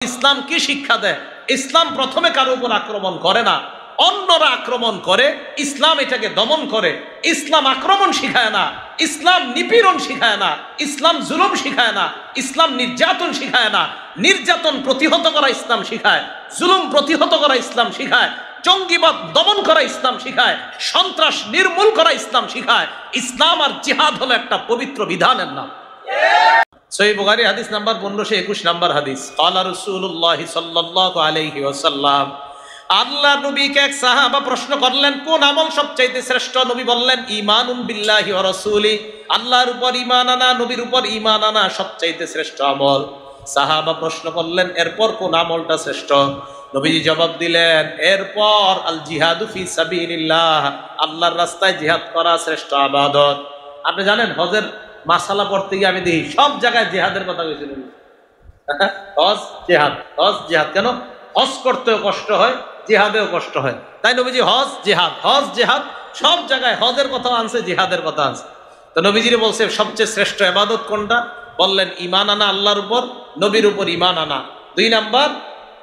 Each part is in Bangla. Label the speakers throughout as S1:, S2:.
S1: ইসলাম কি শিক্ষা দেয়? ইসলাম প্রথমে কারো উপর আক্রমণ করে না, অন্যরা আক্রমণ করে, ইসলাম এটাকে দমন করে। ইসলাম আক্রমণ শিখায় না, ইসলাম নিপীড়ন শিখায় না, ইসলাম জুলুম শিখায় না, ইসলাম নির্যাতন শিখায় না। নির্যাতন প্রতিহত করা ইসলাম শিখায়, জুলুম প্রতিহত করা ইসলাম শিখায়, জঙ্গিবাদ দমন করা ইসলাম শিখায়, সন্ত্রাস নির্মূল করা ইসলাম শিখায়। ইসলাম আর জিহাদ হলো একটা পবিত্র বিধানের নাম। সহিহ বুখারী হাদিস নাম্বার 1521 নাম্বার হাদিস। ক্বালা রাসূলুল্লাহ সাল্লাল্লাহু আলাইহি ওয়াসাল্লাম, আল্লাহর নবীকে এক সাহাবা প্রশ্ন করলেন, কোন আমল সবচাইতে শ্রেষ্ঠ? নবী বললেন, ঈমানুন বিল্লাহি ওয়া রাসূলি, আল্লাহর উপর ঈমান আনা, নবীর উপর ঈমান আনা সবচাইতে শ্রেষ্ঠ আমল। সাহাবা প্রশ্ন করলেন, এরপর কোন আমলটা শ্রেষ্ঠ? নবীজি জবাব দিলেন, এরপর আল জিহাদু ফি সাবিলিল্লাহ, আল্লাহর রাস্তায় জিহাদ করা শ্রেষ্ঠ ইবাদত। আপনি জানেন হজের মাসালা পড়তে গিয়ে আমি দেখি সব জায়গায় জিহাদের কথা বলছিল। হজ জিহাদ, হজ জিহাদ। কেন? হজ করতেও কষ্ট হয়, জিহাদেও কষ্ট হয়। তাই নবীজি হজ জিহাদ, হজ জিহাদ সব জায়গায় হজের কথা আনছে, জিহাদের কথা আনছে। তো নবীজিরে বলছে সবচেয়ে শ্রেষ্ঠ ইবাদত কোনটা? বললেন ঈমান আনা আল্লাহর উপর, নবীর উপর ঈমান আনা। 2 নাম্বার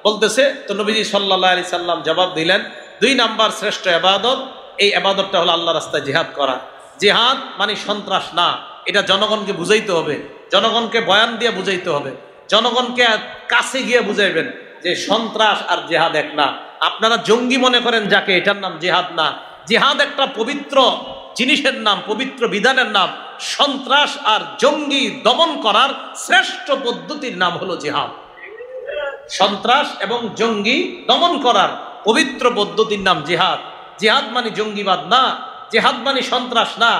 S1: বলতেছে। তো নবীজি সাল্লাল্লাহু আলাইহি সাল্লাম জবাব দিলেন, 2 নাম্বার শ্রেষ্ঠ ইবাদত, এই ইবাদতটা হলো আল্লাহর রাস্তায় জিহাদ করা। জিহাদ মানে সন্ত্রাস না, এটা জনগণকে বুঝাইতে হবে, জনগণকে বয়ান দিয়ে বুঝাইতে হবে, জনগণকে কাছে গিয়ে বুঝাইবেন যে সন্ত্রাস আর জিহাদ এক না। আপনারা জঙ্গি মনে করেন যাকে, এটার নাম জিহাদ না। জিহাদ একটা পবিত্র জিনিসের নাম, পবিত্র বিধানের নাম। সন্ত্রাস আর জঙ্গি দমন করার শ্রেষ্ঠ পদ্ধতির নাম হলো জিহাদ। সন্ত্রাস এবং জঙ্গি দমন করার পবিত্র পদ্ধতির নাম জিহাদ। জিহাদ মানে জঙ্গিবাদ না, জিহাদ মানে সন্ত্রাস না।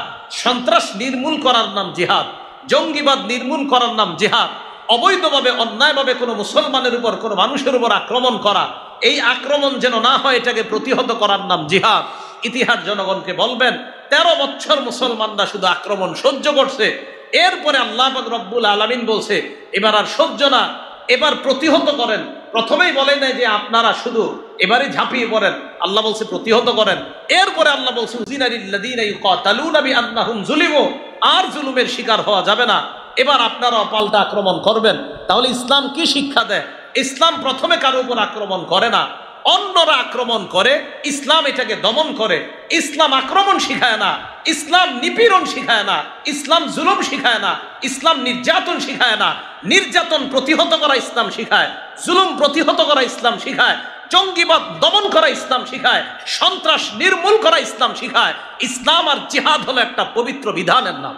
S1: সন্ত্রাস নির্মূল করার নাম জিহাদ, জঙ্গিবাদ নির্মূল করার নাম জিহাদ। অবৈধভাবে অন্যায়ভাবে কোনো মুসলমানের উপর, কোনো মানুষের উপর আক্রমণ করা, এই আক্রমণ যেন না হয় এটাকে প্রতিহত করার নাম জিহাদ। ইতিহাস জনগণকে বলবেন 13 বছর মুসলমানরা শুধু আক্রমণ সহ্য করছে। এরপরে আল্লাহ পাক রব্বুল আলামিন বলছে এবার আর সহ্য না, এবার প্রতিহত করেন। প্রথমেই বলে নাই যে আপনারা শুধু এবারে ঝাঁপিয়ে পড়েন, আল্লাহ বলছে প্রতিহত করেন। এরপরে আল্লাহ বলছে উযিনা লিল্লাযীনা ইউকাতালুনা বিআন্নাহুম যুলিমু, আর জুলুমের শিকার হওয়া যাবে না, এবার আপনারা পাল্টা আক্রমণ করবেন। তাহলে ইসলাম কি শিক্ষা দেয়? ইসলাম প্রথমে কারো উপর আক্রমণ করে না, অন্যরা আক্রমণ করে, ইসলাম এটাকে দমন করে। ইসলাম আক্রমণ শিখায় না, ইসলাম নিপীড়ন শিখায় না, ইসলাম জুলুম শিখায় না, ইসলাম নির্যাতন শিখায় না। নির্যাতন প্রতিহত করা ইসলাম শিখায়, জুলুম প্রতিহত করা ইসলাম শিখায়, জঙ্গিবাদ দমন করা ইসলাম শিখায়, সন্ত্রাস নির্মূল করা ইসলাম শিখায়। ইসলাম আর জিহাদ হলো একটা পবিত্র বিধানের নাম।